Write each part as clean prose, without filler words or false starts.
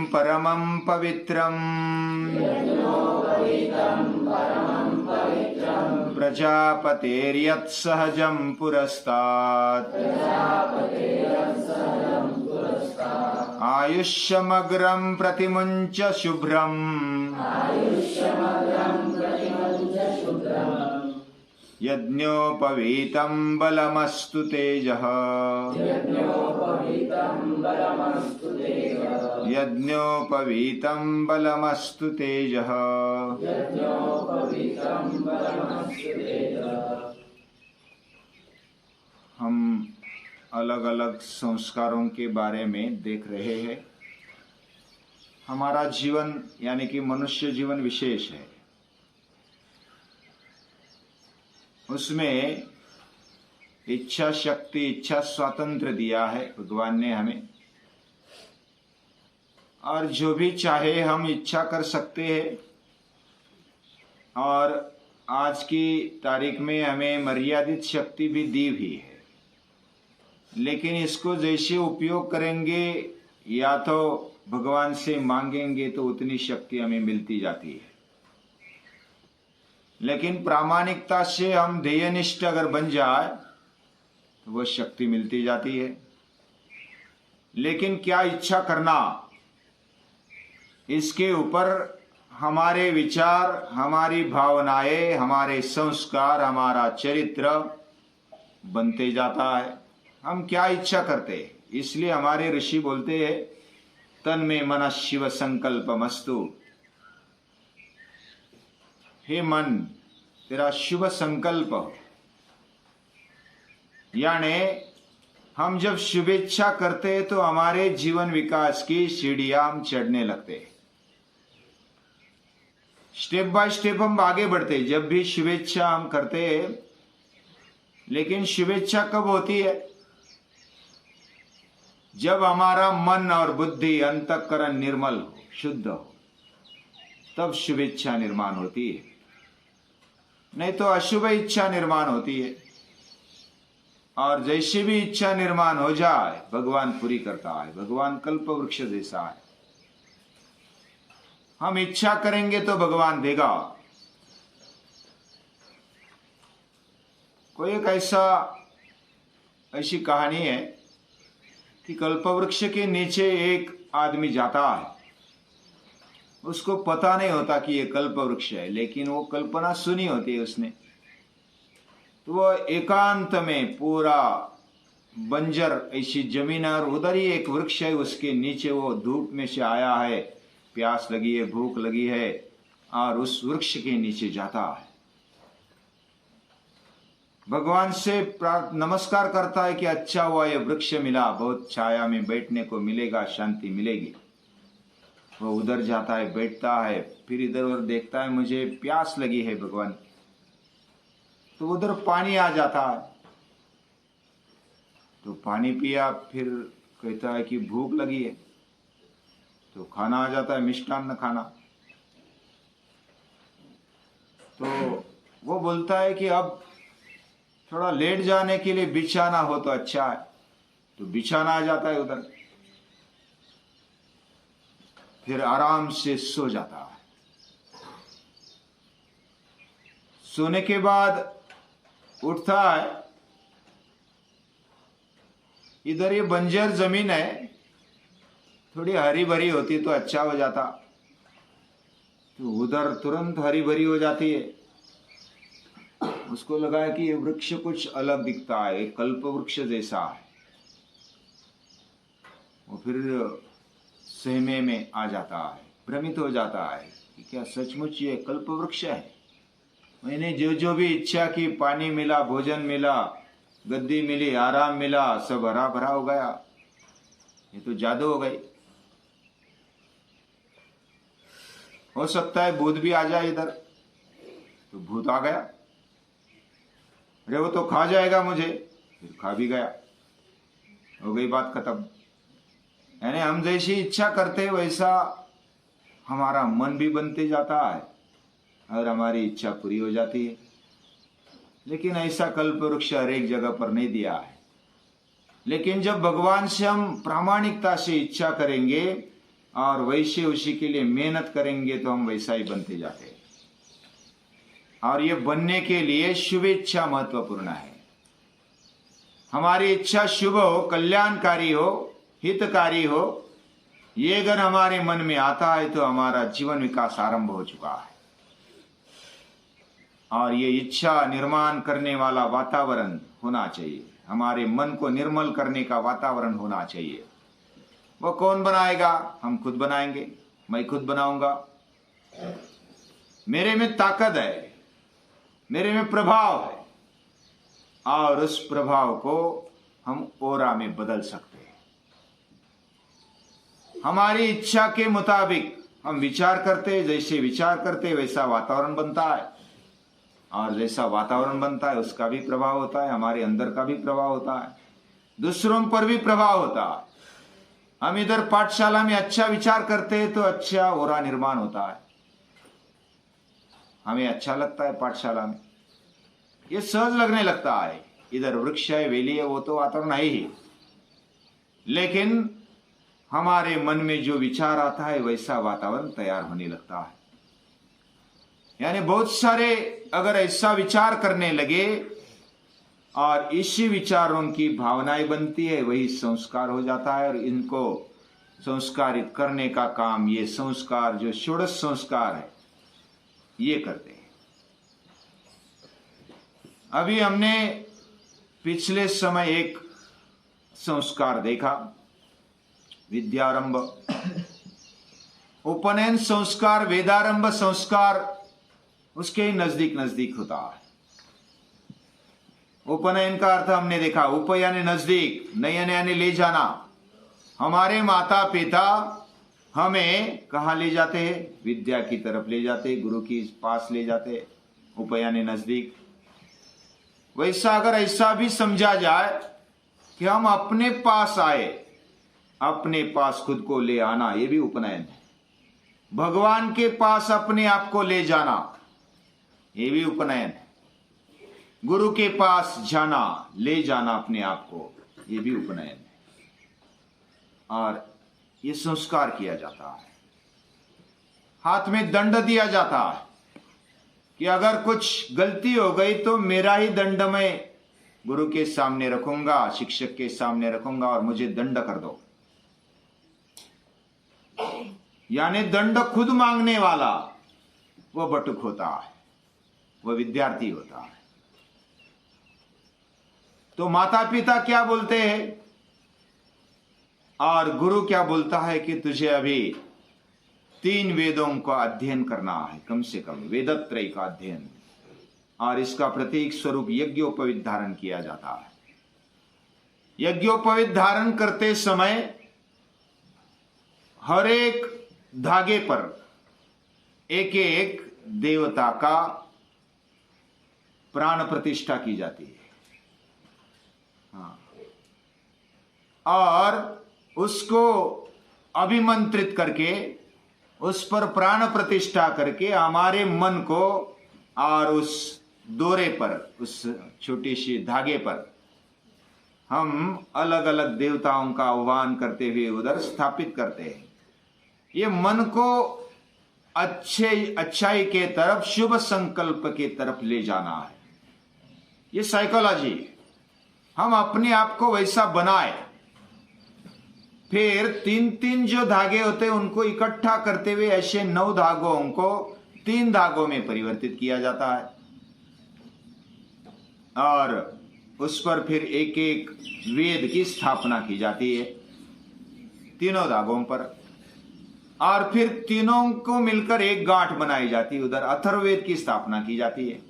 परमं पवित्रम् प्रजापतेर्यत्सहजं पुरस्तात् आयुष्यमग्रं प्रतिमुञ्च शुभ्रम् यज्ञोपवीतं बलमस्तु तेजः यज्ञोपवीतं बलमस्तु तेजः। हम अलग अलग संस्कारों के बारे में देख रहे हैं। हमारा जीवन यानी कि मनुष्य जीवन विशेष है। उसमें इच्छा शक्ति, इच्छा स्वातंत्र दिया है भगवान ने हमें, और जो भी चाहे हम इच्छा कर सकते हैं। और आज की तारीख में हमें मर्यादित शक्ति भी दी हुई है, लेकिन इसको जैसे उपयोग करेंगे या तो भगवान से मांगेंगे तो उतनी शक्ति हमें मिलती जाती है। लेकिन प्रामाणिकता से हम ध्येयनिष्ठ अगर बन जाए तो वह शक्ति मिलती जाती है। लेकिन क्या इच्छा करना, इसके ऊपर हमारे विचार, हमारी भावनाएं, हमारे संस्कार, हमारा चरित्र बनते जाता है। हम क्या इच्छा करते हैं, इसलिए हमारे ऋषि बोलते हैं तन्मे मनः शिव संकल्पमस्तु। हे मन, तेरा शुभ संकल्प हो। यानी हम जब शुभेच्छा करते हैं तो हमारे जीवन विकास की सीढ़ियां हम चढ़ने लगते हैं। स्टेप बाय स्टेप हम आगे बढ़ते हैं जब भी शुभेच्छा हम करते हैं। लेकिन शुभेच्छा कब होती है? जब हमारा मन और बुद्धि, अंतःकरण निर्मल हो, शुद्ध हो, तब शुभेच्छा निर्माण होती है। नहीं तो अशुभ इच्छा निर्माण होती है। और जैसे भी इच्छा निर्माण हो जाए भगवान पूरी करता है। भगवान कल्प वृक्ष जैसा है। हम इच्छा करेंगे तो भगवान देगा। कोई एक ऐसी कहानी है कि कल्पवृक्ष के नीचे एक आदमी जाता है। उसको पता नहीं होता कि ये कल्पवृक्ष है, लेकिन वो कल्पना सुनी होती है उसने। तो वो एकांत में पूरा बंजर ऐसी जमीन है और उधर ही एक वृक्ष है, उसके नीचे वो धूप में से आया है, प्यास लगी है, भूख लगी है, और उस वृक्ष के नीचे जाता है। भगवान से नमस्कार करता है कि अच्छा हुआ ये वृक्ष मिला, बहुत छाया में बैठने को मिलेगा, शांति मिलेगी। वो उधर जाता है, बैठता है, फिर इधर उधर देखता है, मुझे प्यास लगी है भगवान। तो उधर पानी आ जाता है, तो पानी पिया, फिर कहता है कि भूख लगी है, तो खाना आ जाता है, मिष्टान्न खाना। तो वो बोलता है कि अब थोड़ा लेट जाने के लिए बिछाना हो तो अच्छा है। तो बिछाना आ जाता है उधर, फिर आराम से सो जाता है। सोने के बाद उठता है, इधर ये बंजर जमीन है, थोड़ी हरी भरी होती तो अच्छा हो जाता। तो उधर तुरंत हरी भरी हो जाती है। उसको लगा कि ये वृक्ष कुछ अलग दिखता है, एक कल्प वृक्ष जैसा है। वो फिर सहमे में आ जाता है, भ्रमित हो जाता है कि क्या सचमुच ये कल्प वृक्ष है? मैंने जो जो भी इच्छा की, पानी मिला, भोजन मिला, गद्दी मिली, आराम मिला, सब हरा भरा हो गया। ये तो जादू हो गई। हो सकता है भूत भी आ जाए इधर। तो भूत आ गया, अरे वो तो खा जाएगा मुझे, फिर खा भी गया, हो गई बात खत्म। यानी हम जैसी इच्छा करते वैसा हमारा मन भी बनते जाता है और हमारी इच्छा पूरी हो जाती है। लेकिन ऐसा कल्प वृक्ष हर एक जगह पर नहीं दिया है। लेकिन जब भगवान से हम प्रामाणिकता से इच्छा करेंगे और वैसे उसी के लिए मेहनत करेंगे तो हम वैसा ही बनते जाते हैं। और ये बनने के लिए शुभ इच्छा महत्वपूर्ण है। हमारी इच्छा शुभ हो, कल्याणकारी हो, हितकारी हो, ये अगर हमारे मन में आता है तो हमारा जीवन विकास आरंभ हो चुका है। और ये इच्छा निर्माण करने वाला वातावरण होना चाहिए, हमारे मन को निर्मल करने का वातावरण होना चाहिए। वो कौन बनाएगा? हम खुद बनाएंगे, मैं खुद बनाऊंगा। मेरे में ताकत है, मेरे में प्रभाव है, और उस प्रभाव को हम ओरा में बदल सकते हैं। हमारी इच्छा के मुताबिक हम विचार करते, जैसे विचार करते वैसा वातावरण बनता है, और जैसा वातावरण बनता है उसका भी प्रभाव होता है, हमारे अंदर का भी प्रभाव होता है, दूसरों पर भी प्रभाव होता है। हम इधर पाठशाला में अच्छा विचार करते हैं तो अच्छा ओरा निर्माण होता है, हमें अच्छा लगता है पाठशाला में, ये सहज लगने लगता है। इधर वृक्ष है, वेली है, वो तो वातावरण है ही, लेकिन हमारे मन में जो विचार आता है वैसा वातावरण तैयार होने लगता है। यानी बहुत सारे अगर ऐसा विचार करने लगे और इसी विचारों की भावनाएं बनती है, वही संस्कार हो जाता है। और इनको संस्कारित करने का काम ये संस्कार, जो षोडश संस्कार है, ये करते हैं। अभी हमने पिछले समय एक संस्कार देखा, विद्यारंभ, उपनयन संस्कार, वेदारंभ संस्कार उसके ही नजदीक नजदीक होता है। उपनयन का अर्थ हमने देखा, उप यानी नजदीक, नयन यानी ले जाना। हमारे माता पिता हमें कहाँ ले जाते हैं? विद्या की तरफ ले जाते, गुरु की पास ले जाते, उप यानी नजदीक। वैसा अगर ऐसा भी समझा जाए कि हम अपने पास आए, अपने पास खुद को ले आना, ये भी उपनयन है। भगवान के पास अपने आप को ले जाना, ये भी उपनयन है। गुरु के पास जाना, ले जाना अपने आप को, ये भी उपनयन है। और ये संस्कार किया जाता है, हाथ में दंड दिया जाता है कि अगर कुछ गलती हो गई तो मेरा ही दंड मैं गुरु के सामने रखूंगा, शिक्षक के सामने रखूंगा, और मुझे दंड कर दो। यानी दंड खुद मांगने वाला वो बटुक होता है, वो विद्यार्थी होता है। तो माता पिता क्या बोलते हैं और गुरु क्या बोलता है कि तुझे अभी 3 वेदों का अध्ययन करना है, कम से कम वेदत्रय का अध्ययन, और इसका प्रतीक स्वरूप यज्ञोपवीत धारण किया जाता है। यज्ञोपवीत धारण करते समय हर एक धागे पर एक एक देवता का प्राण प्रतिष्ठा की जाती है। हाँ। और उसको अभिमंत्रित करके, उस पर प्राण प्रतिष्ठा करके हमारे मन को और उस डोरे पर, उस छोटी सी धागे पर हम अलग अलग देवताओं का आह्वान करते हुए उधर स्थापित करते हैं। ये मन को अच्छाई के तरफ, शुभ संकल्प के तरफ ले जाना है। ये साइकोलॉजी है। हम अपने आप को वैसा बनाए, फिर 3 जो धागे होते हैं उनको इकट्ठा करते हुए ऐसे 9 धागों को 3 धागों में परिवर्तित किया जाता है, और उस पर फिर एक एक वेद की स्थापना की जाती है 3 धागों पर, और फिर तीनों को मिलकर एक गांठ बनाई जाती है, उधर अथर्ववेद की स्थापना की जाती है।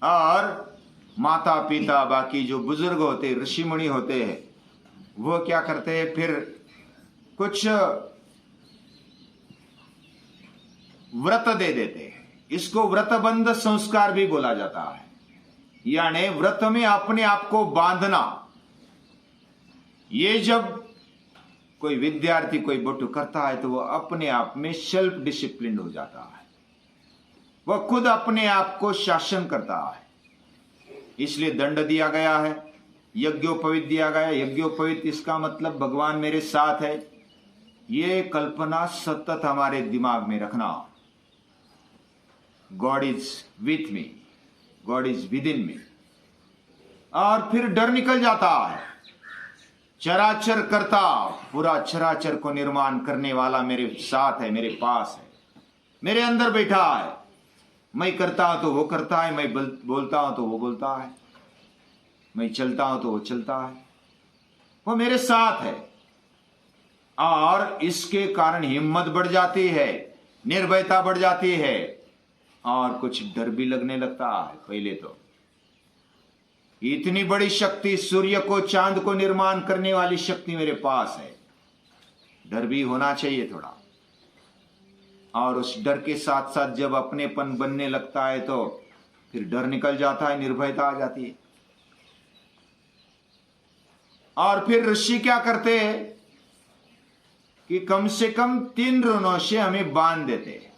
और माता पिता, बाकी जो बुजुर्ग होते हैं, ऋषि मुनि होते हैं, वो क्या करते हैं, फिर कुछ व्रत दे देते हैं। इसको व्रतबंध संस्कार भी बोला जाता है, यानी व्रत में अपने आप को बांधना। ये जब कोई विद्यार्थी कोई बटु करता है तो वह अपने आप में सेल्फ डिसिप्लिन हो जाता है, वह खुद अपने आप को शासन करता है। इसलिए दंड दिया गया है, यज्ञोपवीत दिया गया। यज्ञोपवीत इसका मतलब भगवान मेरे साथ है, ये कल्पना सतत हमारे दिमाग में रखना। God is with me, God is within me. और फिर डर निकल जाता है। चराचर करता, पूरा चराचर को निर्माण करने वाला मेरे साथ है, मेरे पास है, मेरे अंदर बैठा है। मैं करता हूं तो वो करता है, मैं बोलता हूं तो वो बोलता है, मैं चलता हूं तो वो चलता है, वो मेरे साथ है। और इसके कारण हिम्मत बढ़ जाती है, निर्भयता बढ़ जाती है, और कुछ डर भी लगने लगता है। पहले तो इतनी बड़ी शक्ति, सूर्य को, चांद को निर्माण करने वाली शक्ति मेरे पास है, डर भी होना चाहिए थोड़ा। और उस डर के साथ साथ जब अपनेपन बनने लगता है तो फिर डर निकल जाता है, निर्भयता आ जाती है। और फिर ऋषि क्या करते हैं कि कम से कम 3 ऋणों से हमें बांध देते हैं।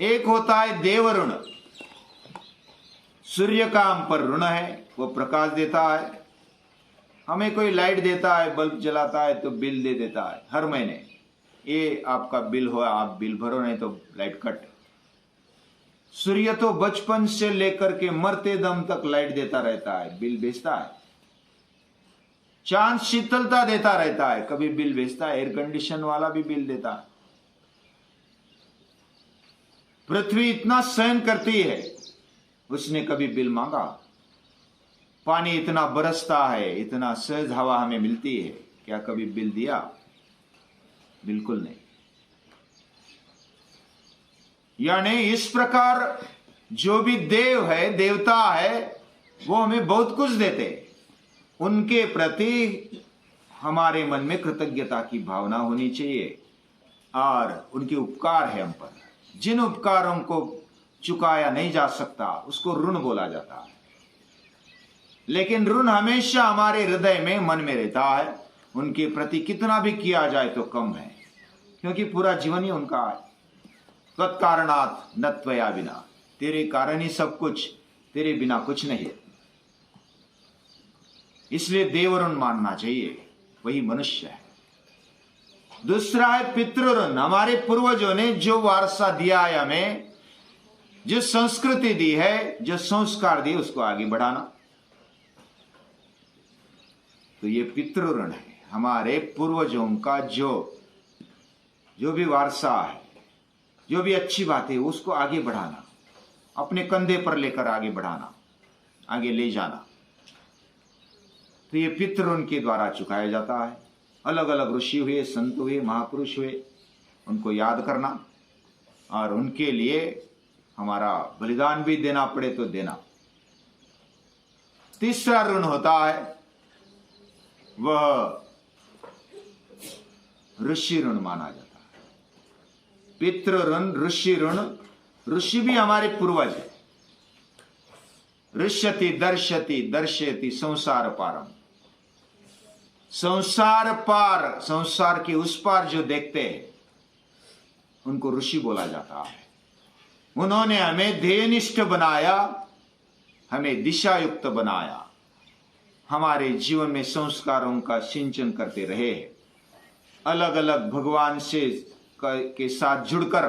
एक होता है देव ऋण। सूर्य का हम पर ऋण है, वो प्रकाश देता है, हमें कोई लाइट देता है, बल्ब जलाता है तो बिल दे देता है हर महीने, ये आपका बिल हो, आप बिल भरो, नहीं तो लाइट कट। सूर्य तो बचपन से लेकर के मरते दम तक लाइट देता रहता है, बिल भेजता है। चांद शीतलता देता रहता है, कभी बिल भेजता है, एयर कंडीशन वाला भी बिल देता है। पृथ्वी इतना सहन करती है, उसने कभी बिल मांगा? पानी इतना बरसता है, इतना सहज हवा हमें मिलती है, क्या कभी बिल दिया? बिल्कुल नहीं। यानी इस प्रकार जो भी देव है, देवता है, वो हमें बहुत कुछ देते हैं। उनके प्रति हमारे मन में कृतज्ञता की भावना होनी चाहिए, और उनके उपकार है हम पर। जिन उपकारों को चुकाया नहीं जा सकता उसको ऋण बोला जाता है। लेकिन ऋण हमेशा हमारे हृदय में, मन में रहता है। उनके प्रति कितना भी किया जाए तो कम है, क्योंकि पूरा जीवन ही उनका है। तत्कारणात् न त्वया बिना, तेरे कारण ही सब कुछ, तेरे बिना कुछ नहीं। इसलिए देवऋण मानना चाहिए, वही मनुष्य है। दूसरा है पितृऋण। हमारे पूर्वजों ने जो वारसा दिया है हमें, जो संस्कृति दी है, जो संस्कार दिए, उसको आगे बढ़ाना, तो ये पितृऋण है। हमारे पूर्वजों का जो भी वारसा है, जो भी अच्छी बात है, उसको आगे बढ़ाना, अपने कंधे पर लेकर आगे बढ़ाना, आगे ले जाना, तो ये पितृऋण के द्वारा चुकाया जाता है। अलग अलग ऋषि हुए, संत हुए, महापुरुष हुए, उनको याद करना, और उनके लिए हमारा बलिदान भी देना पड़े तो देना। तीसरा ऋण होता है वह ऋषि ऋण माना जाता है। पितृ ऋण, ऋषि ऋण। ऋषि भी हमारे पूर्वज है। ऋष्यति दर्शति दर्शयति संसार पारम। संसार पार, संसार के उस पार जो देखते हैं उनको ऋषि बोला जाता है। उन्होंने हमें ध्येयनिष्ठ बनाया, हमें दिशा युक्त बनाया, हमारे जीवन में संस्कारों का सिंचन करते रहे। अलग अलग भगवान से के साथ जुड़कर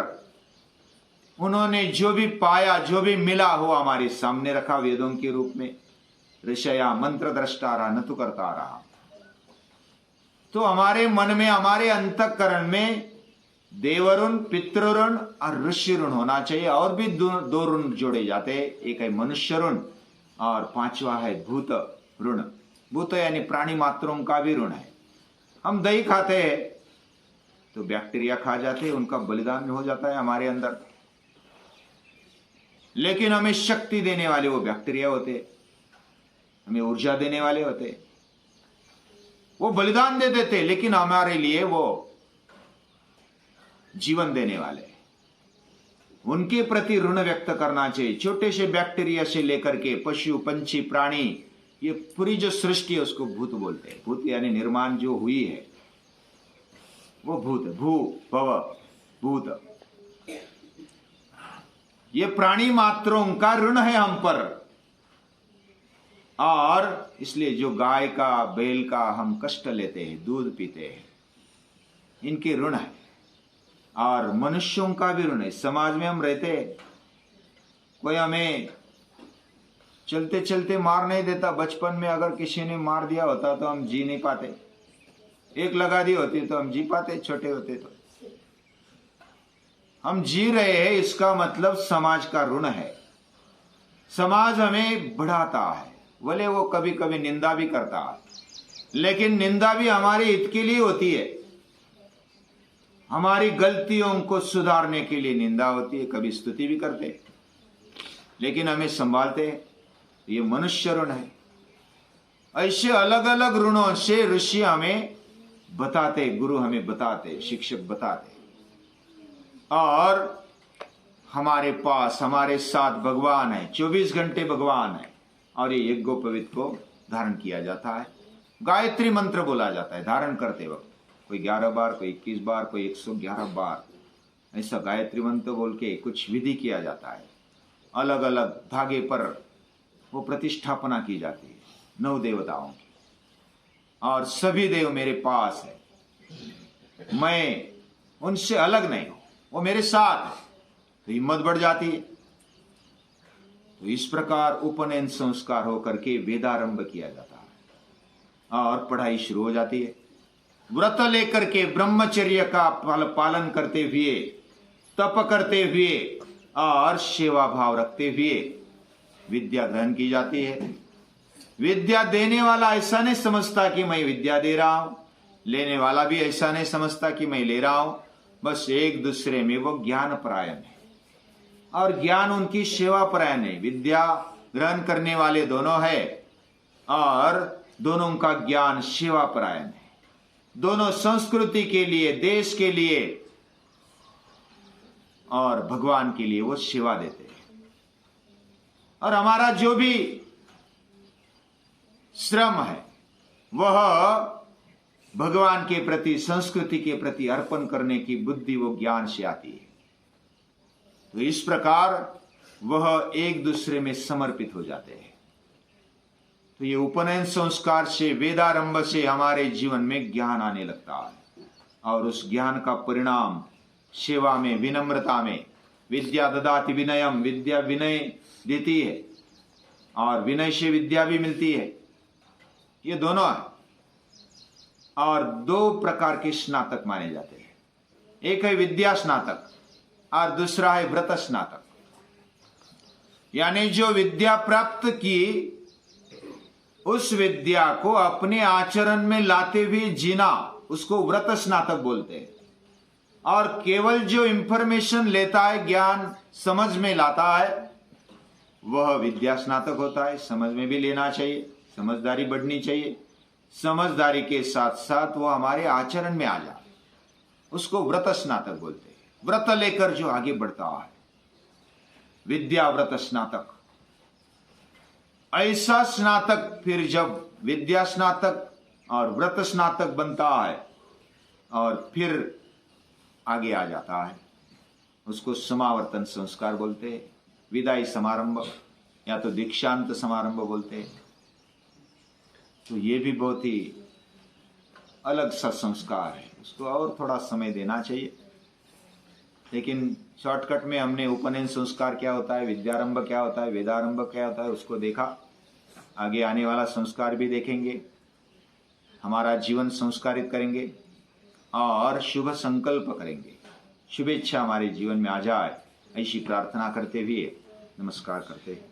उन्होंने जो भी पाया, जो भी मिला हो हमारे सामने रखा वेदों के रूप में। ऋषया मंत्र द्रष्टारा न तो करता रहा। तो हमारे मन में, हमारे अंतःकरण में देवऋण, पितृऋण और ऋषि ऋण होना चाहिए। और भी दो ऋण जोड़े जाते हैं, एक है मनुष्य ऋण और 5वां है भूत ऋण। भूत यानी प्राणी मात्रों का भी ऋण है। हम दही खाते हैं तो बैक्टीरिया खा जाते हैं, उनका बलिदान हो जाता है हमारे अंदर, लेकिन हमें शक्ति देने वाले वो बैक्टीरिया होते, हमें ऊर्जा देने वाले होते, वो बलिदान दे देते, लेकिन हमारे लिए वो जीवन देने वाले। उनके प्रति ऋण व्यक्त करना चाहिए। छोटे से बैक्टीरिया से लेकर के पशु, पंछी, प्राणी, ये पूरी जो सृष्टि है उसको भूत बोलते हैं। भूत यानी निर्माण जो हुई है वो भूत, भू भव भूत। ये प्राणी मात्रों का ऋण है हम पर। और इसलिए जो गाय का, बैल का हम कष्ट लेते हैं, दूध पीते हैं, इनके ऋण है और मनुष्यों का भी ऋण है। समाज में हम रहते, कोई हमें चलते चलते मार नहीं देता। बचपन में अगर किसी ने मार दिया होता तो हम जी नहीं पाते, एक लगा दी होती तो हम जी पाते, छोटे होते तो। हम जी रहे हैं, इसका मतलब समाज का ऋण है। समाज हमें बढ़ाता है, भले वो कभी कभी निंदा भी करता है, लेकिन निंदा भी हमारे हित के लिए होती है। हमारी गलतियों को सुधारने के लिए निंदा होती है, कभी स्तुति भी करते, लेकिन हमें संभालते हैं। ये मनुष्य ऋण है। ऐसे अलग अलग ऋणों से ऋषि हमें बताते, गुरु हमें बताते, शिक्षक बताते। और हमारे पास, हमारे साथ भगवान है, 24 घंटे भगवान है। और ये यज्ञोपवीत को धारण किया जाता है, गायत्री मंत्र बोला जाता है धारण करते वक्त। कोई 11 बार, कोई 21 बार, कोई 111 बार, ऐसा गायत्री मंत्र बोल के कुछ विधि किया जाता है। अलग अलग धागे पर वो प्रतिष्ठापना की जाती है 9 देवताओं की। और सभी देव मेरे पास है, मैं उनसे अलग नहीं हूं, वो मेरे साथ है, तो हिम्मत बढ़ जाती है। तो इस प्रकार उपनयन संस्कार होकर के वेदारंभ किया जाता है और पढ़ाई शुरू हो जाती है। व्रत लेकर के ब्रह्मचर्य का पालन करते हुए, तप करते हुए और सेवा भाव रखते हुए विद्या ग्रहण की जाती है। विद्या देने वाला ऐसा नहीं समझता कि मैं विद्या दे रहा हूं, लेने वाला भी ऐसा नहीं समझता कि मैं ले रहा हूं। बस एक दूसरे में वो ज्ञान परायण है और ज्ञान उनकी सेवा परायण है। विद्या ग्रहण करने वाले दोनों है और दोनों का ज्ञान सेवा परायण है। दोनों संस्कृति के लिए, देश के लिए और भगवान के लिए वो सेवा देते हैं। और हमारा जो भी श्रम है वह भगवान के प्रति, संस्कृति के प्रति अर्पण करने की बुद्धि वो ज्ञान से आती है। तो इस प्रकार वह एक दूसरे में समर्पित हो जाते हैं। तो ये उपनयन संस्कार से, वेदारंभ से हमारे जीवन में ज्ञान आने लगता है और उस ज्ञान का परिणाम सेवा में, विनम्रता में। विद्या ददाति विनयम, विद्या विनय देती है और विनय से विद्या भी मिलती है। ये दोनों है। और 2 प्रकार के स्नातक माने जाते हैं, एक है विद्या स्नातक और दूसरा है व्रत स्नातक। यानी जो विद्या प्राप्त की, उस विद्या को अपने आचरण में लाते हुए जीना, उसको व्रत स्नातक बोलते हैं। और केवल जो इंफॉर्मेशन लेता है, ज्ञान समझ में लाता है, वह विद्या स्नातक होता है। समझ में भी लेना चाहिए, समझदारी बढ़नी चाहिए। समझदारी के साथ साथ वो हमारे आचरण में आ जाए, उसको व्रत स्नातक बोलते हैं। व्रत लेकर जो आगे बढ़ता है, विद्या व्रत स्नातक। ऐसा स्नातक फिर जब विद्या स्नातक और व्रत स्नातक बनता है और फिर आगे आ जाता है, उसको समावर्तन संस्कार बोलते हैं, विदाई समारंभ या तो दीक्षांत समारंभ बोलते हैं। तो ये भी बहुत ही अलग सा संस्कार है, उसको और थोड़ा समय देना चाहिए। लेकिन शॉर्टकट में हमने उपनयन संस्कार क्या होता है, विद्यारंभ क्या होता है, वेदारंभ क्या होता है, उसको देखा। आगे आने वाला संस्कार भी देखेंगे, हमारा जीवन संस्कारित करेंगे और शुभ संकल्प करेंगे। शुभेच्छा हमारे जीवन में आ जाए, ऐसी प्रार्थना करते हुए नमस्कार करते हैं।